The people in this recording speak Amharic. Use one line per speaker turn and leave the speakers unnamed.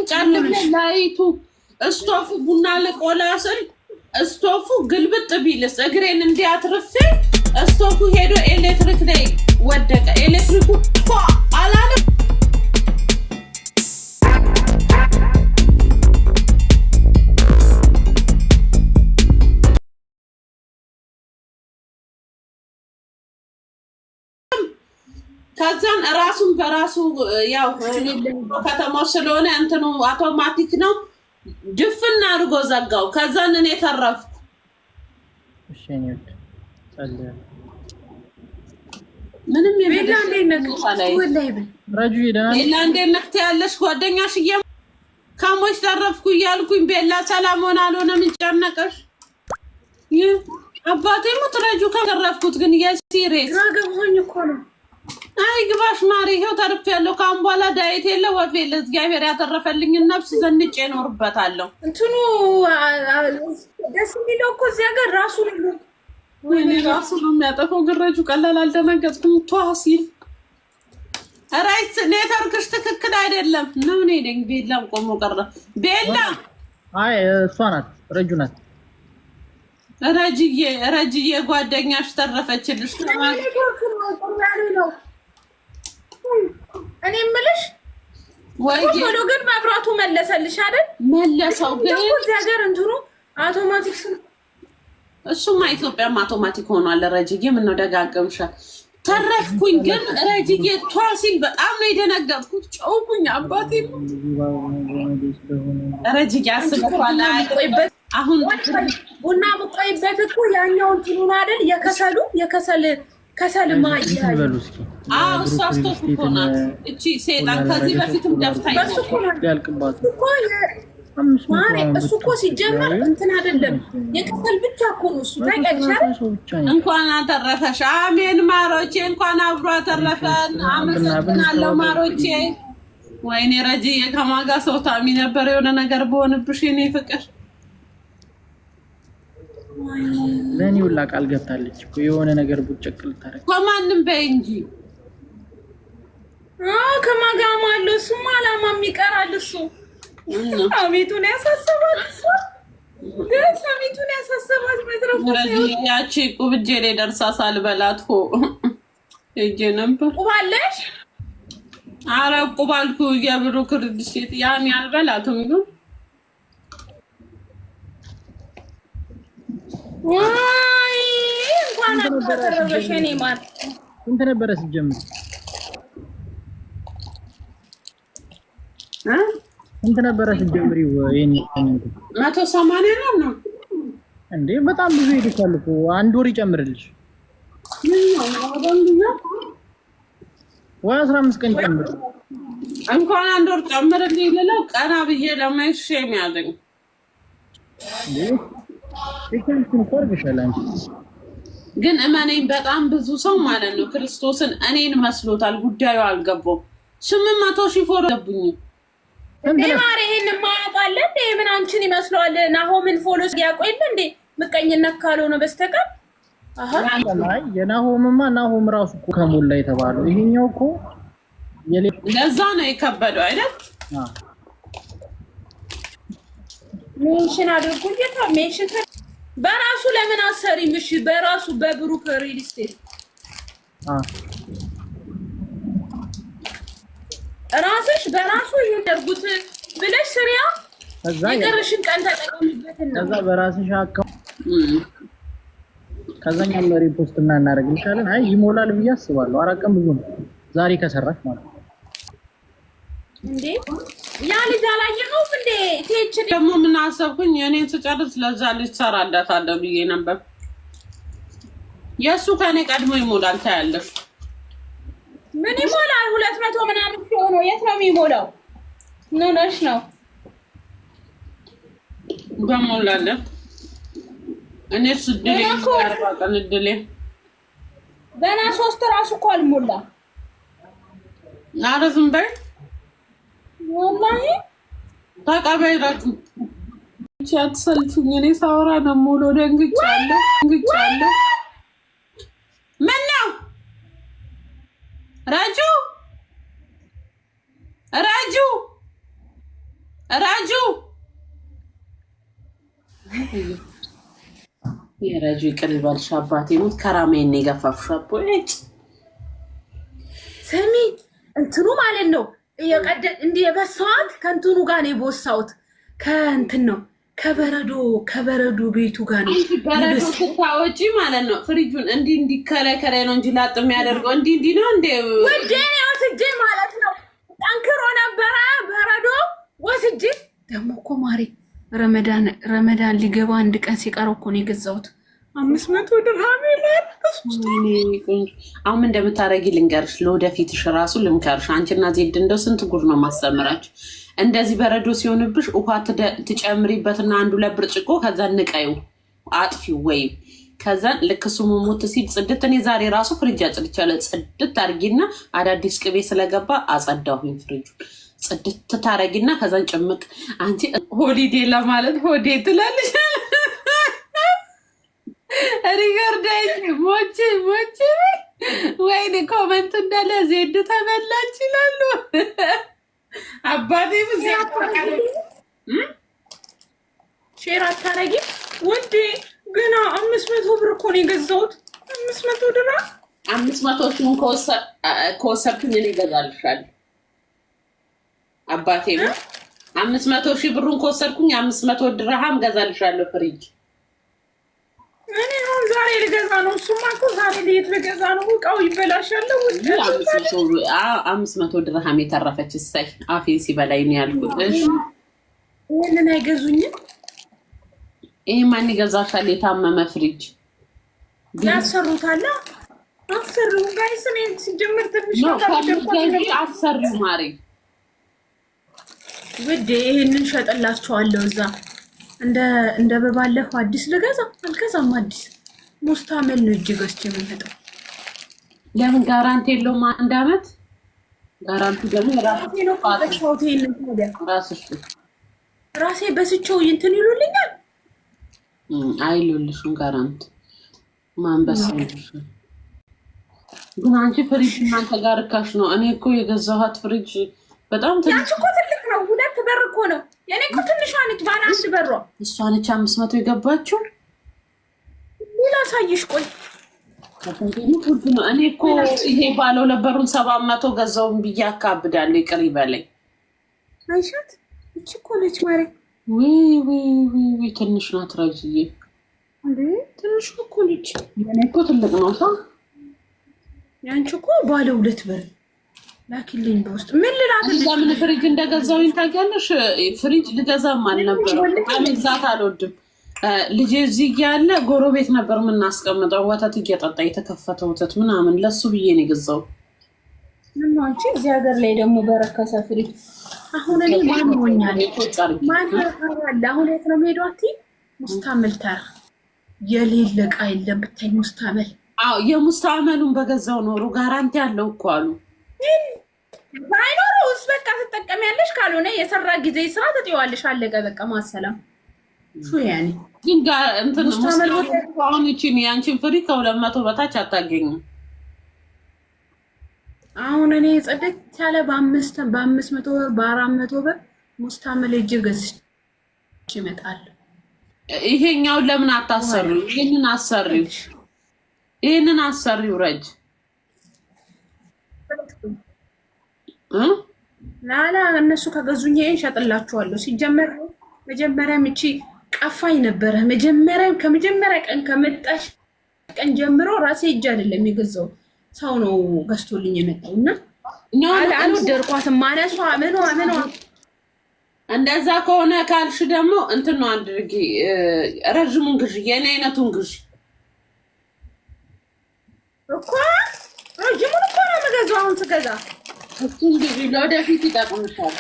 ጨልም ላይቱ እስቶፉ ቡና ልቆላ ስል እስቶፉ ግልብጥ ቢልስ እግሬን እንዲያትርፌ እስቶፉ ሄዶ ኤሌክትሪክ ላይ ወደቀ። ኤሌክትሪኩ አላለ ከዛን ራሱን በራሱ ያው ከተማው ስለሆነ እንትኑ አውቶማቲክ ነው ድፍና አድርጎ ዘጋው። ከዛን እኔ ተረፍኩ። እሺ ነው ታዲያ ምንም የቤላንዴ ነክተ ያለሽ ጓደኛሽ ከሞች ተረፍኩ እያልኩኝ ቤላ ሰላም ሆነ አልሆነ ምን ጨነቀሽ? አባቴ ሞት ረጁ ከተረፍኩት ግን የሲሪየስ ራገብሆኝ እኮ ነው። አይ ግባሽ ማሪ ይሄው ተርፍ ያለው ካም በኋላ ዳይት የለ ወፍ የለ እግዚአብሔር ያተረፈልኝ ነፍስ ዘንጬ እኖርበታለሁ። እንትኑ ደስ የሚለው እኮ እዚያ ጋር ራሱ ነው ወይኔ ራሱ ነው የሚያጠፋው። ግረጁ ቀላል አልደነገጥኩም። ቷሲል ራይት ኔትወርክሽ ትክክል አይደለም ነው እኔ ነኝ። ቤላም ቆሞ ቀረ። ቤላ አይ እሷ ናት ረጁ ናት። ረጅዬ ጓደኛሽ ተረፈችልሽ። እኔ የምልሽ ወይ ቶሎ ግን መብራቱ መለሰልሽ አይደል? መለሰው ግን እዚህ ሀገር እንትኑ አውቶማቲክ እሱማ ኢትዮጵያም አውቶማቲክ ሆኗል። ረጅዬ ምን ነው ደጋገምሻ? ተረፍኩኝ ግን ረጅዬ ቷሲል በጣም ነው የደነገጥኩት። ጨውኩኝ አባቴ ረጅዬ አስበኋላ አሁን ቡና ብቆይበት እኮ ያኛው እንትኑ አይደል የከሰል ማያያዝ እሷ ስቶፍ እኮ ናት እቺ ሴጣን። ከዚህ በፊትም ደፍታኝ ያልቅባት ማሬ እሱ እኮ ሲጀመር እንትን አይደለም የከሰል ብቻ እኮ ነው እሱ። ታውቂያለሽ እንኳን አተረፈሽ። አሜን ማሮቼ፣ እንኳን አብሮ አተረፈን። አመሰግናለሁ ማሮቼ። ወይኔ ረጅዬ ከማጋ ሰው ታሚ ነበር የሆነ ነገር በሆንብሽ የኔ ፍቅር። ለኔ ሁላ ቃል ገብታለች እኮ የሆነ ነገር ቡጭቅ ልታረግ ከማንም በይ እንጂ ከማጋማ አለ እሱማ አላማም ይቀራል እሱ። አሜቱን ያሳሰባት እሱ አሜቱን ያሳሰባት መድረኩ ያቺ ቁብጄ ላይ ደርሳ ሳልበላት ሆ እጄ ነበር። ቁባለሽ? አረ ቁባልኩ የብሩ ክርድሽ ያን ያልበላቱም ግን ዋይ እንኳን አተረፈሽ እኔ ማር እንት ነበር ሲጀምር እንት ነበር ሲጀምር ይሄን 180 ነው እንዴ? በጣም ብዙ ይደካል እኮ አንድ ወር ይጨምርልሽ ወይ 15 ቀን ጨምር እንኳን አንድ ወር ጨምርልኝ ልለው ቀና ብዬ ለማይሽ የሚያደኝ ግን እመነኝ በጣም ብዙ ሰው ማለት ነው ክርስቶስን እኔን መስሎታል። ጉዳዩ አልገባው 800,000 ፎሎ ገቡኝ እንዴ ማር ይሄን ማያውቃለ እንዴ? ምን አንቺን ይመስላል? ናሆምን ፎሎ ያቆይል እንዴ? ምቀኝነት ካልሆነ በስተቀር አሃ ላይ የናሆምማ ናሆም ራሱ እኮ ከሞላ የተባለው ይሄኛው እኮ ለዛ ነው የከበደው አይደል? ሜንሽን አድርጉ ጌታ ሜንሽን በራሱ ለምን አሰሪም? እሺ በራሱ በብሩክ ሪል ስቴት ራስሽ በራሱ ይደርጉት ብለሽ ስሪያ የቀረሽን ቀን ተጠቅምበትና ከዛ በራስሽ አካውንት ከዛኛው ላይ ሪፖስት እናደርግልሻለን። አይ ይሞላል ብዬ አስባለሁ። አራቀም ብዙ ነው ዛሬ ከሰራሽ ማለት ነው እንዴ? ያ ልጅ አላየኸውም እንዴ? ቴች ደግሞ ምን አሰብኩኝ እኔን ስጨርስ ለዛ ልጅ ሰራላታለሁ ብዬ ነበር። የእሱ ከኔ ቀድሞ ይሞላል ታያለሽ። ምን ይሞላል? 200 ምናምን ሆኖ የት ነው የሚሞላው? ነሽ ነው በሞላለ እኔ ስድሌ ያርባቀን ድሌ በና 3 ራሱ እኮ አልሞላ ናረዝም በይ ወላሂ ተቀበይራችሁ ቻት ሰልፉኝ። እኔ ሳወራ ነው ሙሉ ደንግጫለሁ። ምን ነው ራጁ
የረጁ ይቅር ይበልሽ አባቴ ሞት ከራሜን የገፋፍሽ አቦች
ስሚ እንትኑ ማለት ነው እንዲህ የበሳዋት ከእንትኑ ጋር ነው የቦሳውት ከእንትን ነው ከበረዶ ቤቱ ጋር ነው።
በረዶ ስታወጪ ማለት ነው ፍሪጁን እንዲህ ከላይ ነው እንጂ ላጥ የሚያደርገው እንዲህ ነው እንዴ
ወዴ ነው ወስጄ ማለት ነው። ጠንክሮ ነበረ በረዶ ወስጄ ደግሞ እኮ ማሪ ረመዳን ሊገባ አንድ ቀን ሲቀረው እኮ ነው የገዛሁት 500 ድርሃም ይላል።
አሁን እንደምታረጊ ልንገርሽ፣ ለወደፊትሽ ራሱ ልምከርሽ። አንቺና ዜድ እንደው ስንት ጉድ ነው ማስተምራችሁ። እንደዚህ በረዶ ሲሆንብሽ ውሃ ትጨምሪበትና 1-2 ብርጭቆ ከዛ ንቀዩ አጥፊው ወይም ከዛን ልክ እሱ ሞት ሲል ጽድት። እኔ ዛሬ ራሱ ፍሪጅ አጽድቻለሁ። ጽድት አድርጊና አዳዲስ ቅቤ ስለገባ አጸዳሁኝ ፍሪጁን። ጽድት ታረጊና ከዛን ጭምቅ አንቺ ሆሊዴ ለማለት ሆዴ ትላለሽ። ሪጋርዳይ ሞቼ ወይኔ ኮመንት እንዳለ ዜድ ተበላች ይላሉ። አባቴ
ሼር አታረጊ ውዴ። ገና 500 ብር እኮ ነው የገዛሁት። 500 ድርሃም
500 ሺህ ከወሰድኩኝ እኔ እገዛልሻለሁ። አባቴ 500 ሺህ ብሩን ከወሰድኩኝ 500 ድርሃም እገዛልሻለሁ ፍሪጅ።
እኔ አሁን ዛሬ ልገዛ ነው። እሱማ እኮ ዛሬ ልሄድ ልገዛ ነው። እቃው ይበላሻል።
500 ድርሃም የተረፈች እሰይ አፌን ሲበላኝ ነው ያልኩት።
ይህንን አይገዙኝም።
ይህ ማን ይገዛሻል? የታመመ ፍሪጅ
ያሰሩታል። አሰሩ ጋይስ። እኔ ሲጀምር ትንሽ
አሰሪው ማሪ
ውዴ ይህንን ሸጥላችኋለሁ እዛ እንደ በባለፈው አዲስ ልገዛ አልገዛም። አዲስ ሙስታመል ነው እጅ ገዝቼ የምመጣው።
ለምን ጋራንቲ የለውም? 1 አመት ጋራንቲ ደግሞ
ራሴ በስቸው እንትን ይሉልኛል።
አይሉልሽም ጋራንቲ ማንበስ ግን አንቺ ፍሪጅ እናንተ ጋር ርካሽ ነው። እኔ እኮ የገዛኋት ፍሪጅ በጣም
ያንቺ እኮ ትልቅ ነው። 2 በር እኮ ነው። የኔ እኮ ትንሿ ነች። ባለ 1 በሯ
እሷ ነች 500 የገባችው።
ላሳይሽ ቆይ።
እኔ እኮ ይሄ ባለ 2 በሩን 700 ገዛውን ብዬ አካብዳለሁ። ይቅር ይበለኝ።
አይሻት እቺ እኮ ነች ማሪ።
ወይ ትንሽ ናት ረጅዬ።
እንዴ ትንሽ እኮ ነች።
የኔ እኮ ትልቅ ነው።
ያንቺ እኮ ባለ 2 በር ላኪልኝ በውስጥ ምን ልላክልኝ?
ለምን ፍሪጅ እንደገዛሁኝ ታውቂያለሽ? ፍሪጅ ልገዛም አልነበረም። አመግዛት አልወድም። ልጄ እዚህ ያለ ጎረቤት ነበር የምናስቀምጠው ወተት እየጠጣ የተከፈተ ወተት ምናምን ለሱ ብዬ ነው የገዛው።
ምን አንቺ እዚህ ሀገር ላይ ደግሞ በረከሰ ፍሪጅ። አሁን እኔ ማን ሆኛል? ማን ያፈራል? አሁን የት ነው የምሄደው? አትይ ሙስታመል ተራ የሌለ ዕቃ የለም ብታይ ሙስታመል።
አዎ የሙስታመሉን በገዛው ኖሮ ጋራንቲ አለው እኮ አሉ።
ባይኖርስ በቃ ትጠቀሚያለሽ። ካልሆነ የሰራ ጊዜ ስራ ትጥይዋለሽ። አለቀ በቃ ማሰላም ሹ ያኔ
ግን ጋር እንትን ሙስታመል አሁን እቺን ያንቺን ፍሪ ከ200 በታች አታገኙም።
አሁን እኔ ጽድቅ ያለ በ500 ብር በ400 ብር ሙስታመል እጅ ገዝቼ ይመጣል።
ይሄኛው ለምን አታሰሪው? ይሄንን አሰሪው ረጅ ላላ
እነሱ ከገዙኝ ይሄን ሸጥላችኋለሁ። ሲጀመር መጀመሪያም እቺ ቀፋኝ ነበረ። ከመጀመሪያ ቀን ከመጣሽ ቀን ጀምሮ ራሴ እጅ አይደለም የገዛው ሰው ነው ገዝቶልኝ የመጣው እና አልወደድኳትም። ማነሷ ምኗ
እንደዛ ከሆነ ካልሽ ደግሞ እንትን ነው አድርጊ፣ ረዥሙን ግዢ፣ የኔ አይነቱን ግዢ
እኮ ረዥሙን እኮ ነው የምገዛው። አሁን ስገዛ
እሱን ግዢ፣ ለወደፊት ይጠቅምሻል።